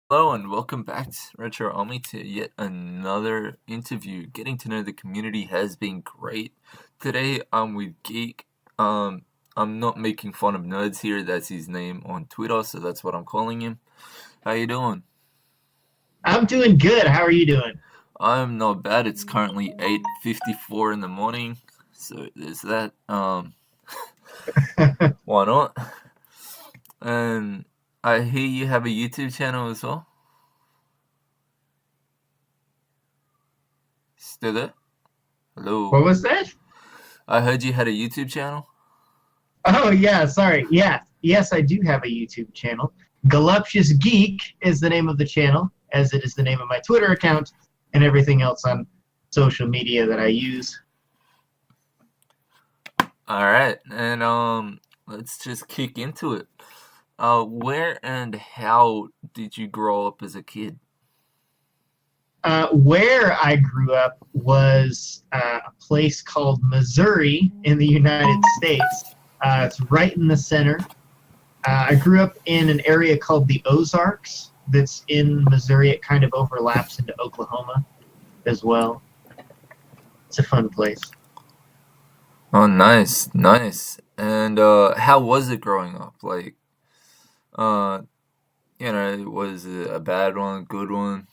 Hello and welcome back to Retro Army to yet another interview. Getting to know the community has been great. Today I'm with Geek. I'm not making fun of nerds here. That's his name on Twitter, so that's what I'm calling him. How you doing? I'm doing good. How are you doing? I'm not bad. It's currently 8:54 in the morning, so there's that. Why not? And I hear you have a YouTube channel as well. Still there? Hello. What was that? I heard you had a YouTube channel. Oh, yeah, sorry. Yeah, yes, I do have a YouTube channel. Galuptious Geek is the name of the channel, as it is the name of my Twitter account and everything else on social media that I use. All right, and let's just kick into it. Where and how did you grow up as a kid? Where I grew up was a place called Missouri in the United States. It's right in the center. I grew up in an area called the Ozarks that's in Missouri. It kind of overlaps into Oklahoma as well. It's a fun place. Oh, nice, nice. And how was it growing up? Like, uh, was it a bad one, good one?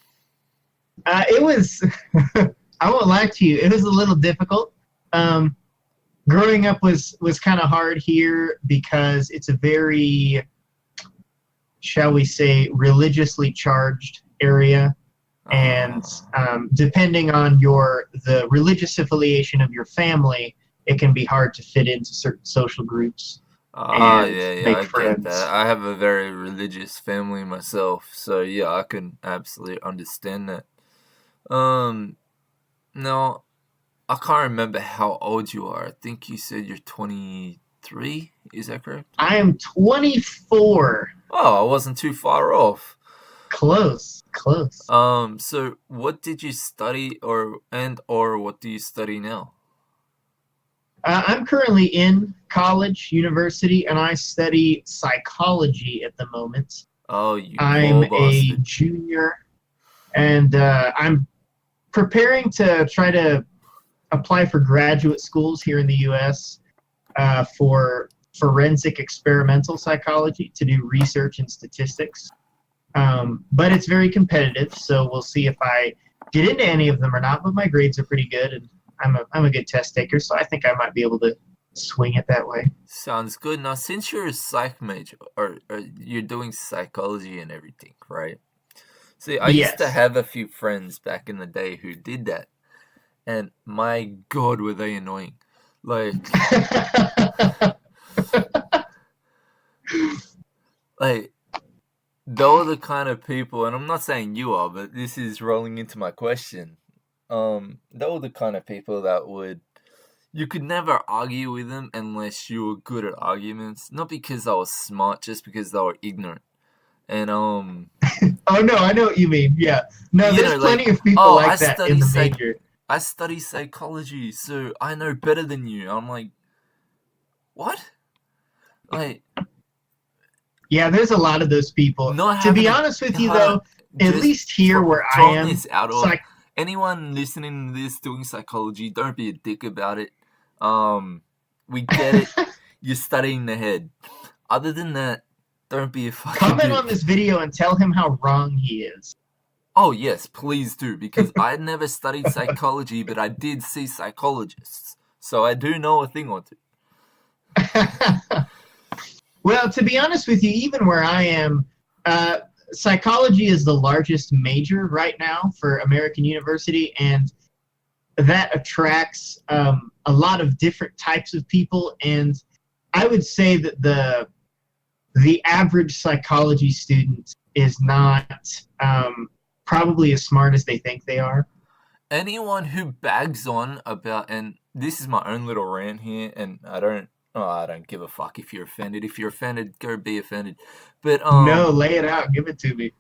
It was, I won't lie to you, it was a little difficult. Um, Growing up was kind of hard here because it's a very, shall we say, religiously charged area. And depending on the religious affiliation of your family, it can be hard to fit into certain social groups and Yeah, make I get that. friends. I have a very religious family myself, so yeah, I can absolutely understand that. Um, no, I can't remember how old you are. I think you said you're 23. Is that correct? I am 24. Oh, I wasn't too far off. Close, close. So what did you study or what do you study now? I'm currently in college, university, and I study psychology at the moment. Oh, you I'm poor a bastard. junior, and I'm preparing to try to apply for graduate schools here in the U.S. For forensic experimental psychology to do research and statistics. But it's very competitive, so we'll see if I get into any of them or not. But my grades are pretty good, and I'm a good test taker, so I think I might be able to swing it that way. Sounds good. Now, since you're a psych major, or you're doing psychology and everything, right? See, I used to Yes. have a few friends back in the day who did that, and my God, were they annoying. Like, like they were the kind of people, and I'm not saying you are, but this is rolling into my question. They were the kind of people that you could never argue with them unless you were good at arguments. Not because they were smart, just because they were ignorant. And Oh no, I know what you mean. Yeah. No, there's like, plenty of people oh, like that in the major. I study psychology, so I know better than you. I'm like, what? Like, Yeah, there's a lot of those people. not To be having honest with you a though, at just least here where I throwing am, this out of psych anyone listening to this doing psychology. Don't be a dick about it. We get it. You're studying the head. Other than that, don't be a fucking comment on dick. this video and tell him how wrong he is. Oh yes, please do, because I never studied psychology, but I did see psychologists, so I do know a thing or two. Well, to be honest with you, even where I am, uh, psychology is the largest major right now for American University, and that attracts a lot of different types of people. And I would say that the average psychology student is not probably as smart as they think they are. Anyone who bags on about, and this is my own little rant here, and I don't give a fuck if you're offended. If you're offended, go be offended. But No, lay it out. Give it to me.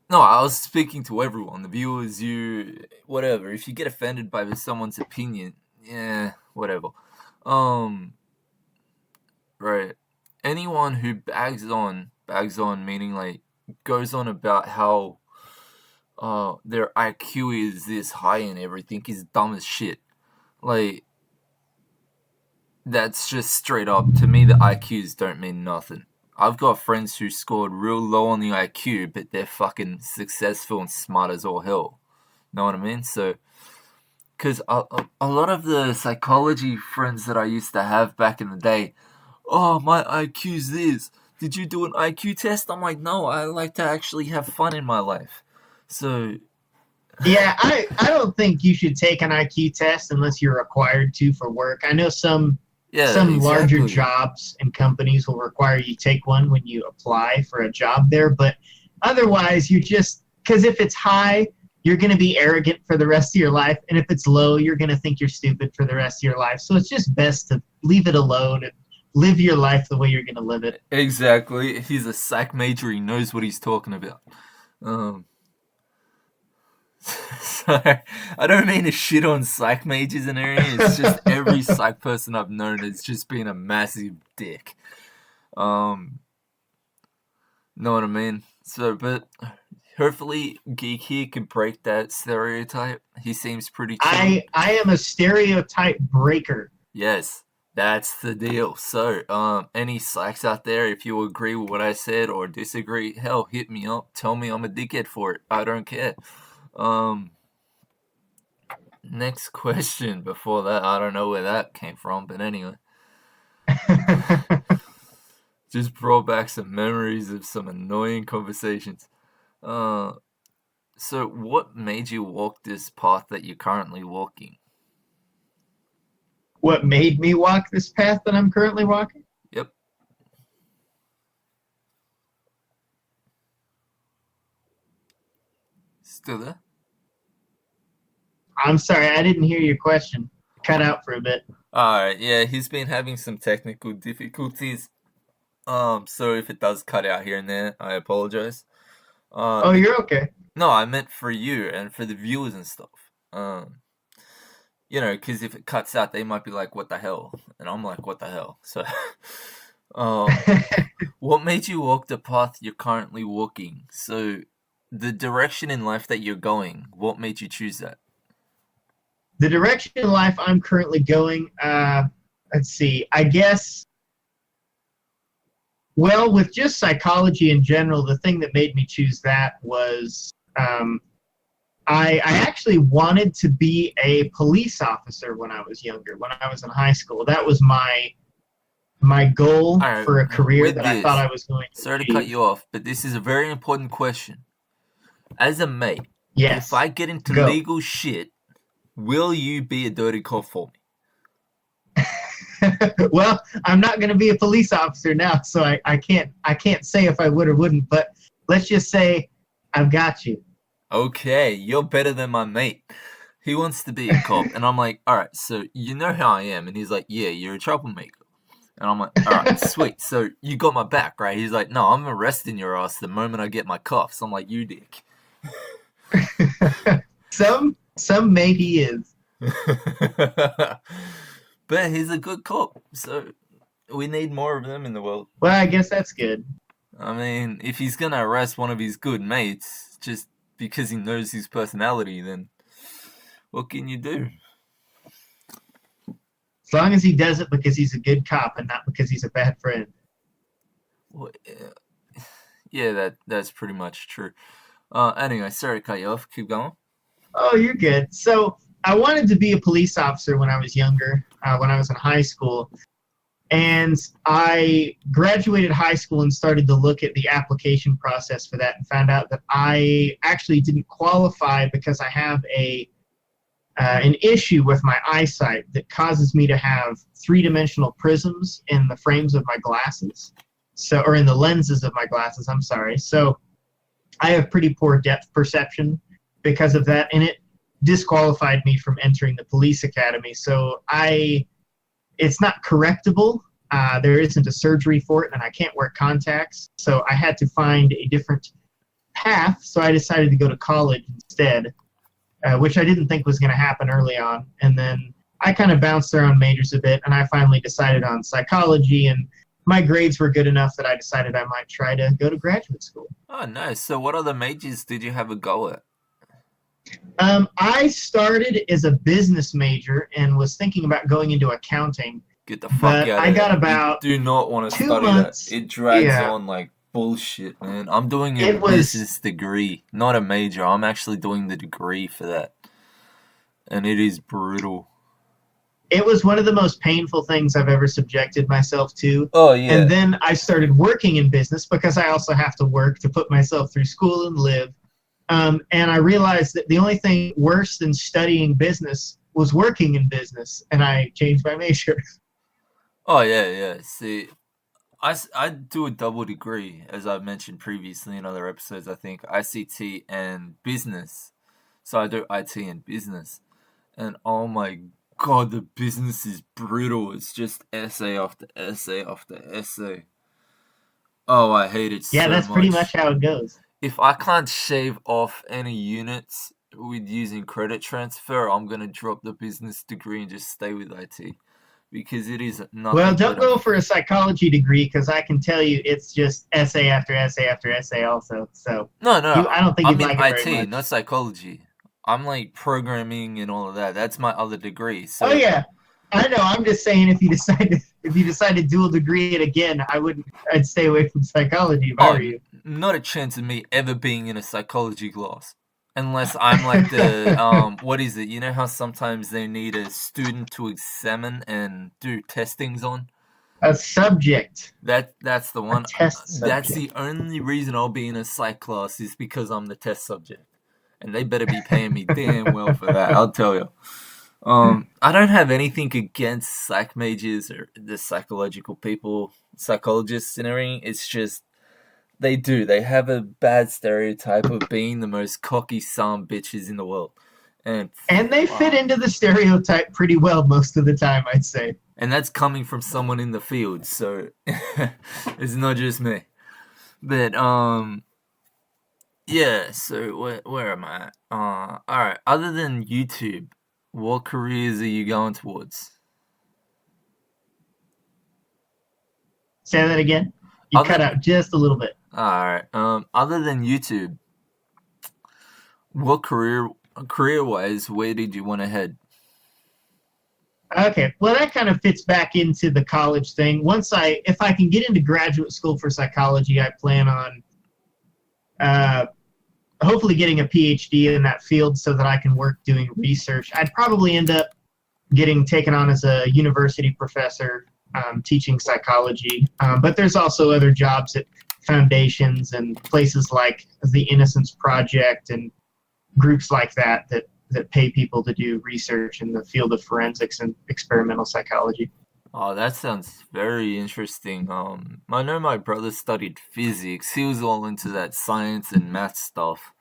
no, I was speaking to everyone, the viewers, you, whatever. If you get offended by someone's opinion, yeah, whatever. Um, right. Anyone who bags on meaning like goes on about how their IQ is this high and everything is dumb as shit. Like, that's just straight up. To me, the IQs don't mean nothing. I've got friends who scored real low on the IQ, but they're fucking successful and smart as all hell. Know what I mean? So, because a lot of the psychology friends that I used to have back in the day, oh, my IQ's this. Did you do an IQ test? I'm like, no, I like to actually have fun in my life. So, Yeah, I don't think you should take an IQ test unless you're required to for work. I know some yeah, larger exactly. jobs and companies will require you take one when you apply for a job there, but otherwise you just, because if it's high, you're going to be arrogant for the rest of your life, and if it's low, you're going to think you're stupid for the rest of your life. So it's just best to leave it alone and live your life the way you're going to live it. Exactly. He's a psych major. He knows what he's talking about. So, I don't mean to shit on psych majors and everything. It's just every psych person I've known has just been a massive dick. Know what I mean? So, but hopefully Geek here can break that stereotype. He seems pretty chill. I am a stereotype breaker. Yes, that's the deal. So, any psychs out there, if you agree with what I said or disagree, hell, hit me up. Tell me I'm a dickhead for it. I don't care. Next question before that, I don't know where that came from, but anyway. Just brought back some memories of some annoying conversations. So what made you walk this path that you're currently walking? What made me walk this path that I'm currently walking? Yep. Still there? I'm sorry, I didn't hear your question. Cut out for a bit. Alright, yeah, he's been having some technical difficulties. So if it does cut out here and there, I apologize. Oh, you're okay. No, I meant for you and for the viewers and stuff. You know, because if it cuts out, they might be like, what the hell? And I'm like, what the hell? So, what made you walk the path you're currently walking? So, the direction in life that you're going, what made you choose that? The direction in life I'm currently going, let's see, I guess, well, with just psychology in general, the thing that made me choose that was I actually wanted to be a police officer when I was younger, when I was in high school. That was my goal for a career that I thought I was going to Sorry achieve. to cut you off, but this is a very important question. As a mate, yes, if I get into legal shit, will you be a dirty cop for me? Well, I'm not going to be a police officer now, so I can't say if I would or wouldn't, but let's just say I've got you. Okay, you're better than my mate. He wants to be a cop, and I'm like, all right, so you know how I am, and he's like, yeah, you're a troublemaker. And I'm like, all right, sweet, so you got my back, right? He's like, no, I'm arresting your ass the moment I get my cuffs. I'm like, you dick. Some mate he is. But he's a good cop, so we need more of them in the world. Well, I guess that's good. I mean, if he's gonna arrest one of his good mates just because he knows his personality, then what can you do? As long as he does it because he's a good cop and not because he's a bad friend. Well, yeah, that's pretty much true. Anyway, sorry to cut you off. Keep going. Oh, you're good. So I wanted to be a police officer when I was younger, when I was in high school. And I graduated high school and started to look at the application process for that and found out that I actually didn't qualify because I have an issue with my eyesight that causes me to have three-dimensional prisms in the frames of my glasses. Or in the lenses of my glasses, I'm sorry. So I have pretty poor depth perception because of that, and it disqualified me from entering the police academy. So it's not correctable. There isn't a surgery for it, and I can't wear contacts. So I had to find a different path, so I decided to go to college instead, which I didn't think was going to happen early on. And then I kind of bounced around majors a bit, and I finally decided on psychology. And my grades were good enough that I decided I might try to go to graduate school. Oh, nice. So what other majors did you have a go at? I started as a business major and was thinking about going into accounting, Get the fuck but out I of got there. You about do not want to two study that. months. It drags Yeah, on like bullshit, man. I'm doing a it was business degree, not a major. I'm actually doing the degree for that. And it is brutal. it was one of the most painful things I've ever subjected myself to. Oh, And yeah. then I started working in business because I also have to work to put myself through school and live. And I realized that the only thing worse than studying business was working in business, and I changed my major. Oh, yeah, yeah. See, I do a double degree, as I've mentioned previously in other episodes, I think, ICT and business. So I do IT and business. And oh my god, the business is brutal. It's just essay after essay after essay. Oh, I hate it Yeah, so that's pretty much much. how it goes. If I can't shave off any units with using credit transfer, I'm gonna drop the business degree and just stay with IT because it is Well, nothing but don't a go for a psychology degree because I can tell you it's just essay after essay after essay also. So no, no. I don't think you'd I'm in like it very IT, not much. psychology. I'm like programming and all of that. That's my other degree. Oh So yeah, I know. I'm just saying if you decide to dual degree it again, I'd stay away from psychology if I were oh, you. not a chance of me ever being in a psychology class. Unless I'm like the what is it? You know how sometimes they need a student to examine and do testings on? A subject, That's the a one. test That's subject. the only reason I'll be in a psych class is because I'm the test subject. And they better be paying me damn well for that, I'll tell you. I don't have anything against psych majors or the psychological people, psychologists and everything. It's just they have a bad stereotype of being the most cocky son bitches in the world. And And they fit fuck. into the stereotype pretty well most of the time, I'd say. And that's coming from someone in the field, so it's not just me. But yeah, so where am I at? Alright, other than YouTube, what careers are you going towards? Say that again. You cut Other out just a little bit. Alright, other than YouTube, what career wise, where did you want to head? Okay, well that kind of fits back into the college thing. If I can get into graduate school for psychology, I plan on uh, hopefully getting a PhD in that field so that I can work doing research. I'd probably end up getting taken on as a university professor teaching psychology, but there's also other jobs at foundations and places like the Innocence Project and groups like that pay people to do research in the field of forensics and experimental psychology. Oh, that sounds very interesting. I know my brother studied physics. He was all into that science and math stuff.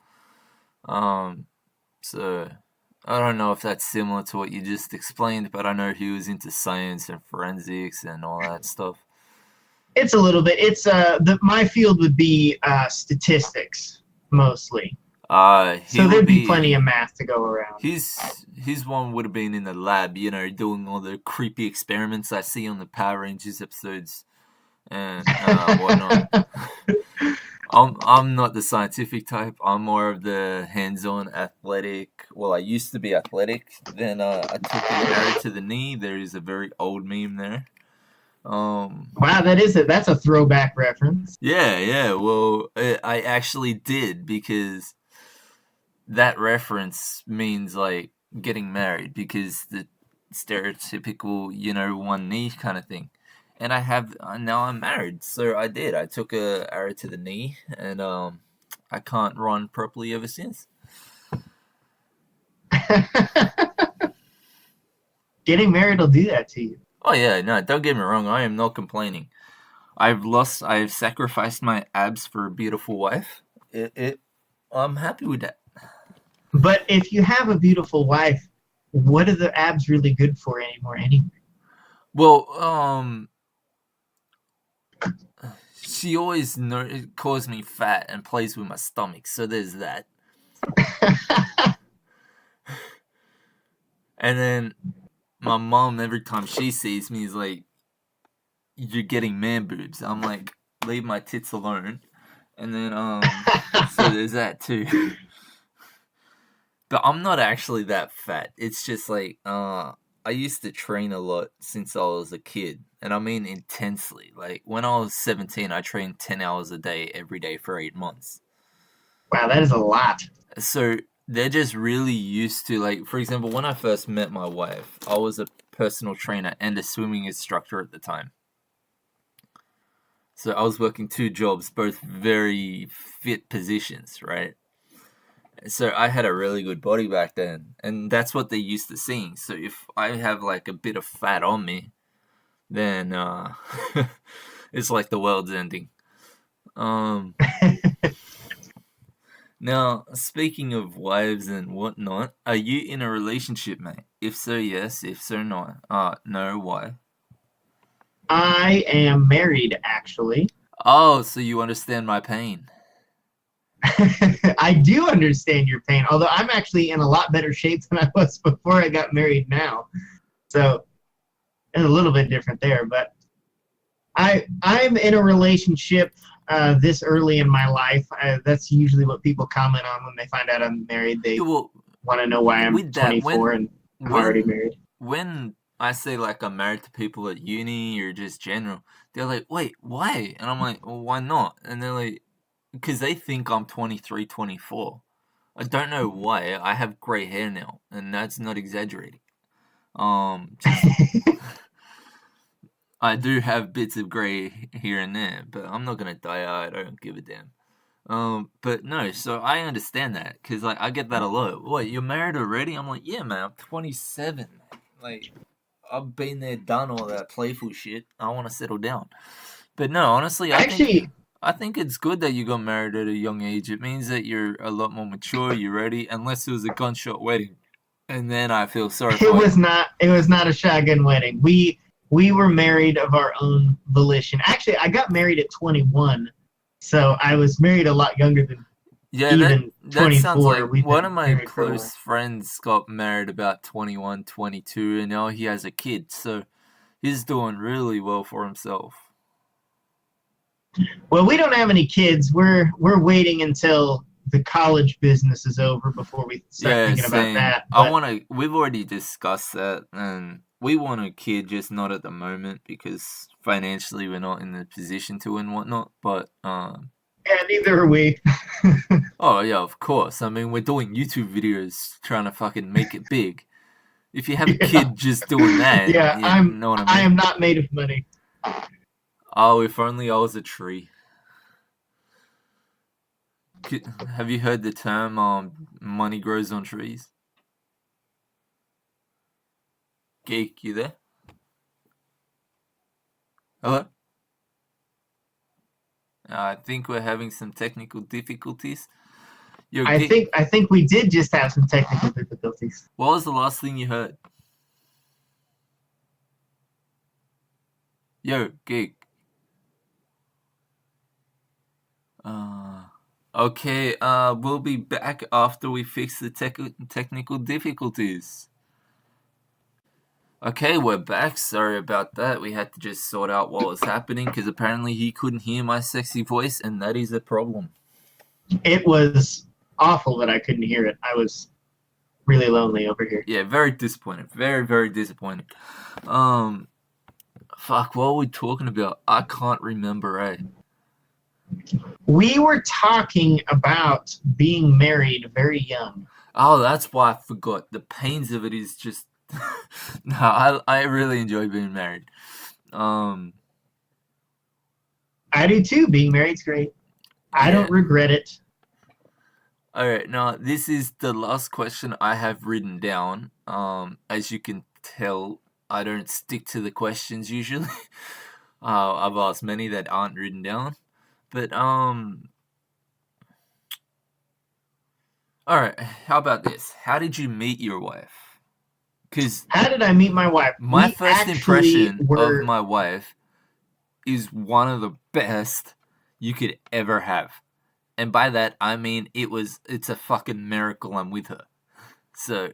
Um, so I don't know if that's similar to what you just explained, but I know he was into science and forensics and all that stuff. It's a little bit. My field would be statistics mostly, He so would there'd be plenty be of math to go around. his one would have been in the lab, doing all the creepy experiments I see on the Power Rangers episodes and whatnot. I'm not the scientific type. I'm more of the hands-on athletic. Well, I used to be athletic. Then I took the arrow to the knee. There is a very old meme there. Wow, that's a throwback reference. Yeah, yeah. Well, I actually did because that reference means like getting married because the stereotypical, one knee kind of thing. And I have now I'm married, so I did. I took a arrow to the knee, and I can't run properly ever since. Getting married will do that to you. Oh yeah, no, don't get me wrong. I am not complaining. I've sacrificed my abs for a beautiful wife. I'm happy with that. But if you have a beautiful wife, what are the abs really good for anymore? Anyway. Well, she always calls me fat and plays with my stomach, so there's that. And then my mom, every time she sees me, is like, you're getting man boobs. I'm like, leave my tits alone. And then so there's that too. But I'm not actually that fat. It's just like I used to train a lot since I was a kid, and I mean intensely. Like when I was 17, I trained 10 hours a day every day for 8 months. Wow, that is a lot. So they're just really used to, like, for example, when I first met my wife, I was a personal trainer and a swimming instructor at the time. So I was working two jobs, both very fit positions, right? So I had a really good body back then, and that's what they're used to seeing. So if I have like a bit of fat on me, then it's like the world's ending. Now, speaking of wives and whatnot, are you in a relationship, mate? If so, yes. If so, no. No, why? I am married, actually. Oh, so you understand my pain. I do understand your pain, although I'm actually in a lot better shape than I was before I got married now. So it's a little bit different there, but I'm in a relationship this early in my life. That's usually what people comment on when they find out I'm married. They Yeah, well, want to know why I'm with that, 24 and I'm already married. when I say like I'm married to people at uni or just general, they're like, "Wait, why?" And I'm like, "Well, why not?" And they're like, "Because they think I'm 23, 24." I don't know why. I have gray hair now, and that's not exaggerating. Just I do have bits of gray here and there, but I'm not gonna dye out. I don't give a damn. But no, so I understand that because like I get that a lot. What, you're married already? I'm like, yeah, man. I'm 27. Like I've been there, done all that playful shit. I want to settle down. But no, honestly, Actually, I think it's good that you got married at a young age. It means that you're a lot more mature. You're ready, unless it was a gunshot wedding, and then I feel sorry it for you. was not. It was not a shotgun wedding. We were married of our own volition. Actually, I got married at 21, so I was married a lot younger than Yeah, even that sounds 24. like We've one been of my married for a while. close friends got married about 21, 22, and now he has a kid. So he's doing really well for himself. Well, we don't have any kids. We're waiting until the college business is over before we start Yeah, thinking about same. that. But We've already discussed that, and we want a kid, just not at the moment because financially we're not in the position to and whatnot. But, yeah, neither are we. oh yeah, of course. I mean, we're doing YouTube videos trying to fucking make it big. If you have a Yeah, kid just doing that, yeah. you know what I I mean? am not made of money. Oh, if only I was a tree. Have you heard the term money grows on trees? Geek, you there? Hello? I think we're having some technical difficulties. Yo, Geek, I think we did just have some technical difficulties. what was the last thing you heard? Yo, Geek. Uh, okay, we'll be back after we fix the technical difficulties. Okay, we're back. Sorry about that. We had to just sort out what was happening because apparently he couldn't hear my sexy voice, and that is a problem. It was awful that I couldn't hear it. I was really lonely over here. Yeah, very disappointed. Very, very disappointed. Fuck, what were we talking about? I can't remember, eh? We were talking about being married very young. Oh, that's why I forgot. The pains of it is just no, I really enjoy being married. Um I do too. Being married's great. I yeah. don't regret it. Alright, now this is the last question I have written down. As you can tell, I don't stick to the questions usually. I've asked many that aren't written down. But alright, how about this? How did you meet your wife? Because How did I meet my wife? my We first actually impression of were. my wife is one of the best you could ever have. And by that I mean it's a fucking miracle I'm with her. So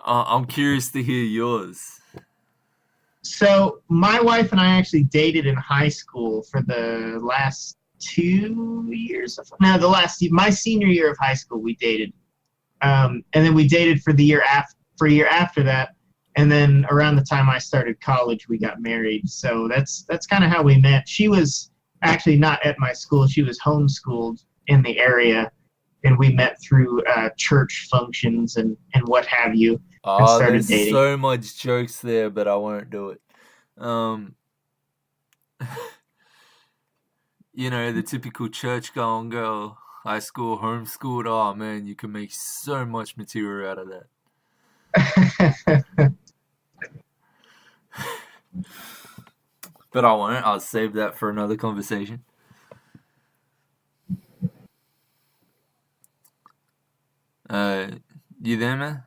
I'm curious to hear yours. So my wife and I actually dated in high school for the last 2 years. No, my senior year of high school we dated, and then we dated for the year after for a year after that, and then around the time I started college, we got married. So that's kind of how we met. She was actually not at my school; she was homeschooled in the area, and we met through church functions and what have you, and Oh, started there's dating. so much jokes there, but I won't do it. Um, the typical church going girl, high school, homeschooled. Oh man, you can make so much material out of that. But I won't. I'll save that for another conversation. Uh, you there, man?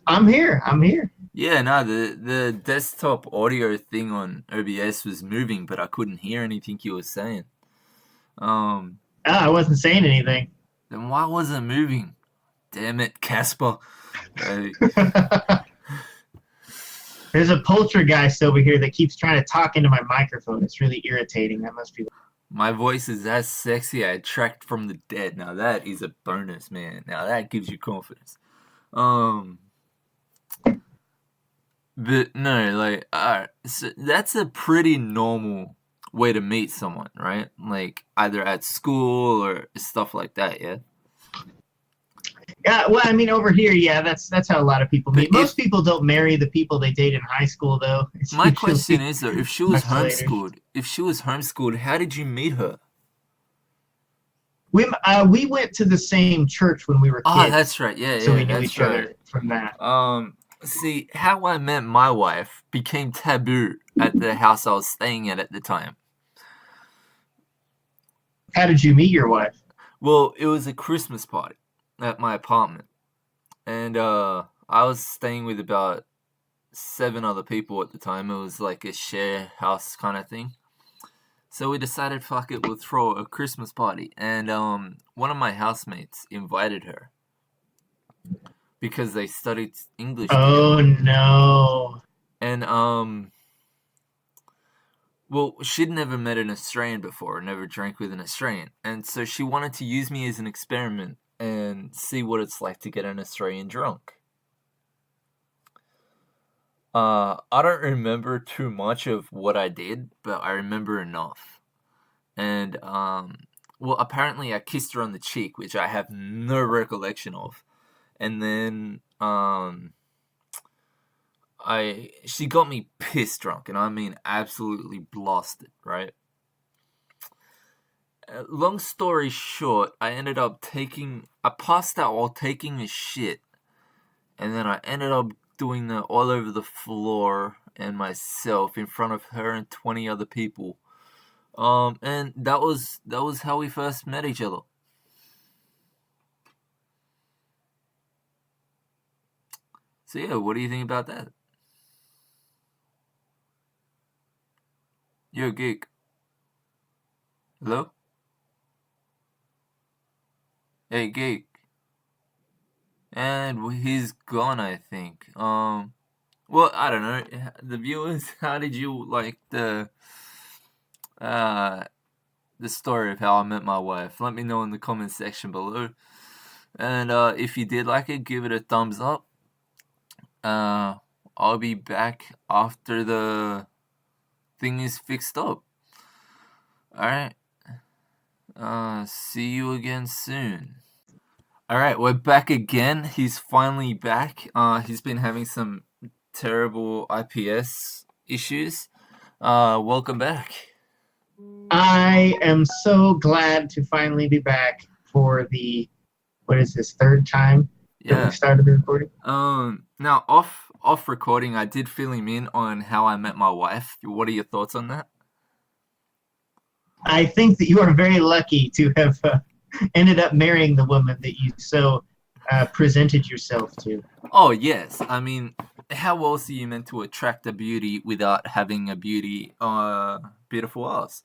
I'm here. I'm here. Yeah, no, the desktop audio thing on OBS was moving, but I couldn't hear anything you were saying. Um, I wasn't saying anything. then why was it moving? Damn it, Casper. There's a poltergeist over here that keeps trying to talk into my microphone. It's really irritating. That must be. My voice is as sexy. I attract from the dead. Now that is a bonus, man. Now that gives you confidence. But no, like, so that's a pretty normal way to meet someone, right? Like either at school or stuff like that. Yeah. Yeah, well, I mean, over here, yeah, that's how a lot of people But meet. Most people don't marry the people they date in high school, though. It's my question usually is though, if she was much later. homeschooled, how did you meet her? We went to the same church when we were kids. Oh, that's right. Yeah, so we knew that's each right. other from that. See, how I met my wife became taboo at the house I was staying at the time. How did you meet your wife? Well, it was a Christmas party at my apartment, and I was staying with about 7 other people at the time. It was like a share house kind of thing. So we decided, fuck it, we'll throw a Christmas party, and one of my housemates invited her because they studied English Oh together. no! And well, she'd never met an Australian before, never drank with an Australian, and so she wanted to use me as an experiment and see what it's like to get an Australian drunk. I don't remember too much of what I did, but I remember enough. And well, apparently I kissed her on the cheek, which I have no recollection of. And then she got me pissed drunk, and I mean absolutely blasted, right? Long story short, I passed out while taking a shit, and then I ended up doing that all over the floor and myself in front of her and 20 other people. And that was how we first met each other. So yeah, what do you think about that? Yo, Geek. Hello? Hey, Geek. And he's gone, I think. Well, I don't know. The viewers, how did you like the story of how I met my wife? Let me know in the comment section below. And if you did like it, give it a thumbs up. I'll be back after the thing is fixed up. Alright. See you again soon. Alright, we're back again. He's finally back. He's been having some terrible IPS issues. Welcome back. I am so glad to finally be back for the, what is this, third time that we started the recording? Now off recording, I did fill him in on how I met my wife. What are your thoughts on that? I think that you are very lucky to have ended up marrying the woman that you so presented yourself to. Oh, yes. I mean, how else are you meant to attract a beauty without having a beautiful ass?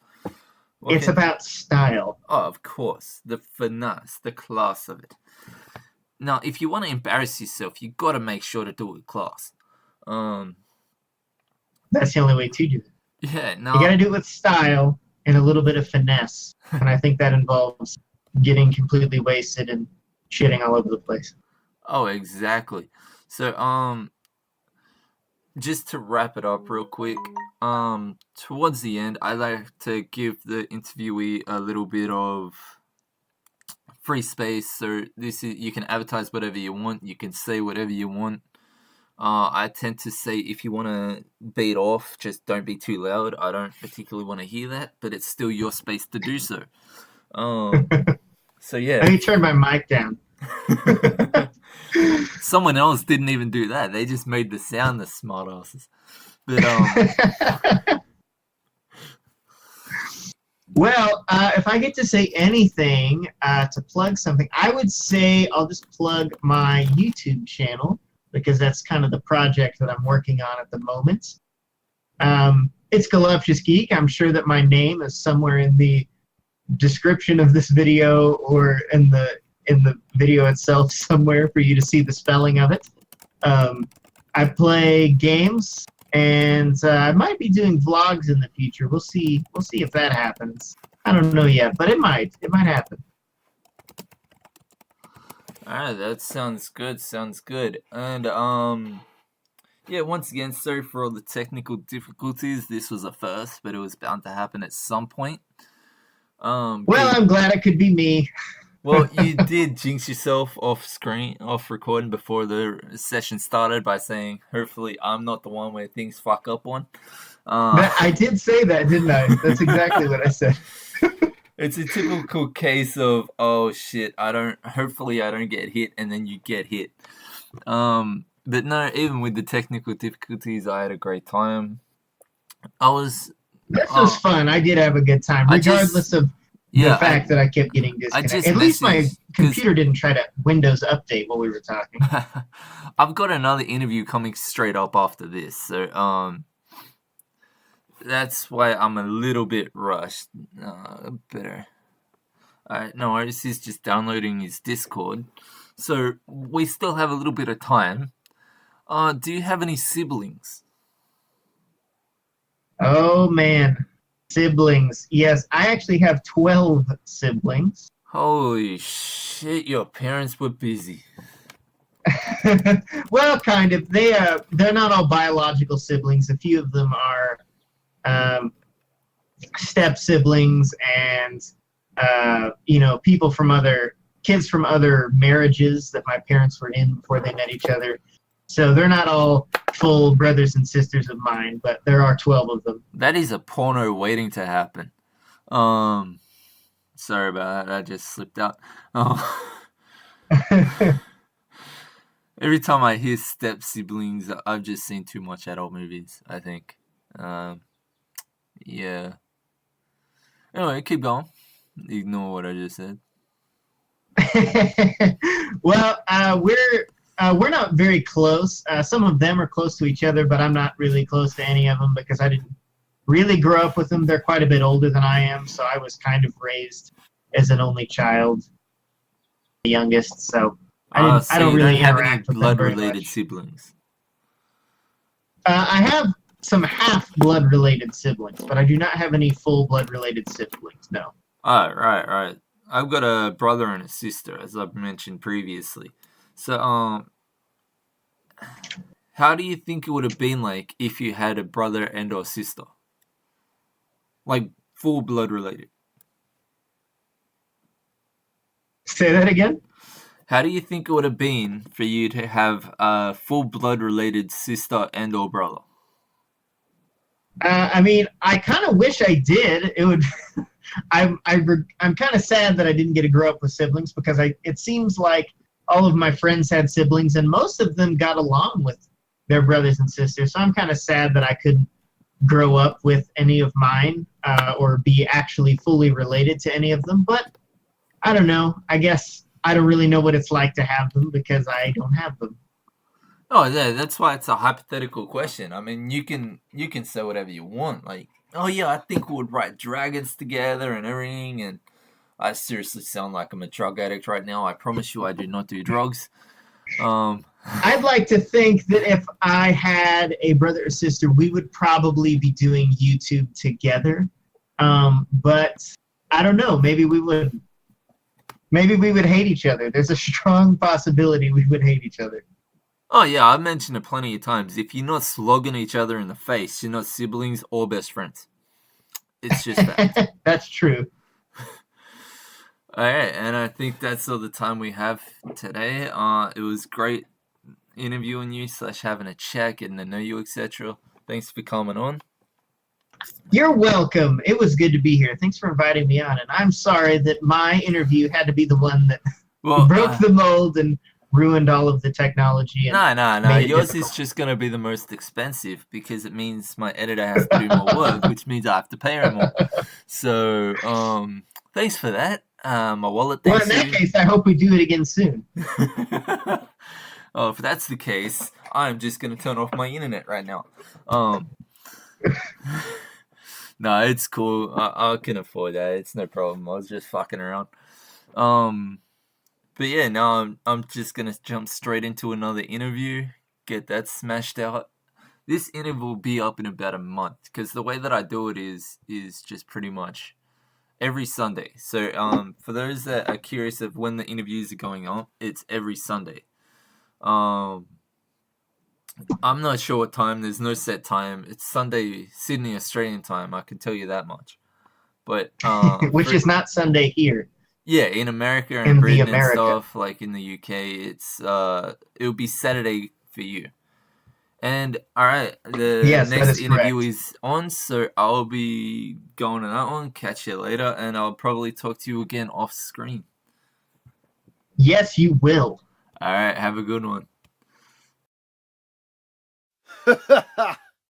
It's about style. Oh, of course. The finesse, the class of it. Now, if you want to embarrass yourself, you got to make sure to do it with class. That's the only way to do it. Yeah, You got no. to do it with style and a little bit of finesse, and I think that involves getting completely wasted and shitting all over the place. Oh, exactly. So, just to wrap it up real quick, towards the end, I like to give the interviewee a little bit of free space. So this is, you can advertise whatever you want, you can say whatever you want. I tend to say if you want to beat off, just don't be too loud. I don't particularly want to hear that, but it's still your space to do so. Um, so Let yeah. me turn my mic down. Someone else didn't even do that. They just made the sound, the smartasses. But Well, if I get to say anything to plug something, I would say I'll just plug my YouTube channel because that's kind of the project that I'm working on at the moment. It's Galuptious Geek. I'm sure that my name is somewhere in the description of this video or in the video itself somewhere for you to see the spelling of it. I play games, and I might be doing vlogs in the future. We'll see. We'll see if that happens. I don't know yet, but it might. It might happen. alright, that sounds good. Sounds good. And yeah, once again, sorry for all the technical difficulties. This was a first, but it was bound to happen at some point. Well, I'm glad it could be me. Well, you did jinx yourself off screen, off recording before the session started by saying, "Hopefully, I'm not the one where things fuck up on." I did say that, didn't I? That's exactly what I said. It's a typical case of, oh shit, hopefully I don't get hit, and then you get hit. But no, even with the technical difficulties, I had a great time. I was, This was fun. I did have a good time, regardless of the fact that I kept getting disconnected. At least my computer didn't try to Windows update while we were talking. I've got another interview coming straight up after this, so that's why I'm a little bit rushed. Better. Alright, no, this is just downloading his Discord. So we still have a little bit of time. Do you have any siblings? Oh man, siblings. Yes, I actually have 12 siblings. Holy shit, your parents were busy. Well, kind of. They're not all biological siblings. A few of them are step siblings and people from kids from other marriages that my parents were in before they met each other. So they're not all full brothers and sisters of mine, but there are 12 of them. That is a porno waiting to happen. Sorry about that. I just slipped out. Every time I hear step siblings, I've just seen too much adult movies, I think. Yeah. Anyway, keep going. Ignore what I just said. Well, we're not very close. Some of them are close to each other, but I'm not really close to any of them because I didn't really grow up with them. They're quite a bit older than I am, so I was kind of raised as an only child, the youngest. So I don't really interact with them very much. Blood-related siblings. I have some half blood-related siblings, but I do not have any full blood-related siblings. No. Right. I've got a brother and a sister, as I've mentioned previously. So, how do you think it would have been like if you had a brother and or sister? Like, full blood related. Say that again? How do you think it would have been for you to have a full blood related sister and or brother? I mean, I kind of wish I did. It would. I'm kind of sad that I didn't get to grow up with siblings because it seems like all of my friends had siblings and most of them got along with their brothers and sisters. So I'm kind of sad that I couldn't grow up with any of mine or be actually fully related to any of them. But I don't know. I guess I don't really know what it's like to have them because I don't have them. Oh yeah, that's why it's a hypothetical question. I mean, you can say whatever you want. Like, oh yeah, I think we would write dragons together and everything. And I seriously sound like I'm a drug addict right now. I promise you, I do not do drugs. I'd like to think that if I had a brother or sister, we would probably be doing YouTube together. But I don't know. Maybe we would. Maybe we would hate each other. There's a strong possibility we would hate each other. Oh yeah, I've mentioned it plenty of times. If you're not slogging each other in the face, you're not siblings or best friends. It's just fact. That's true. All right, and I think that's all the time we have today. It was great interviewing you / having a chat, getting to know you, etc. Thanks for coming on. You're welcome. It was good to be here. Thanks for inviting me on. And I'm sorry that my interview had to be the one that broke the mold and ruined all of the technology. And no. Yours is just going to be the most expensive because it means my editor has to do more work, which means I have to pay her more. So, thanks for that. My wallet. Well, in that case, I hope we do it again soon. Oh, if that's the case, I'm just going to turn off my internet right now. No, it's cool. I can afford that. It's no problem. I was just fucking around. But yeah, now I'm just gonna jump straight into another interview, get that smashed out. This interview will be up in about a month because the way that I do it is just pretty much every Sunday. So for those that are curious of when the interviews are going on, it's every Sunday. I'm not sure what time. There's no set time. It's Sunday Sydney Australian time. I can tell you that much. But which is not Sunday here. Yeah, in America and Britain and stuff, like in the UK, it'll be Saturday for you. And all right, the next interview is on, so I'll be going to that one. Catch you later, and I'll probably talk to you again off screen. Yes, you will. All right, have a good one.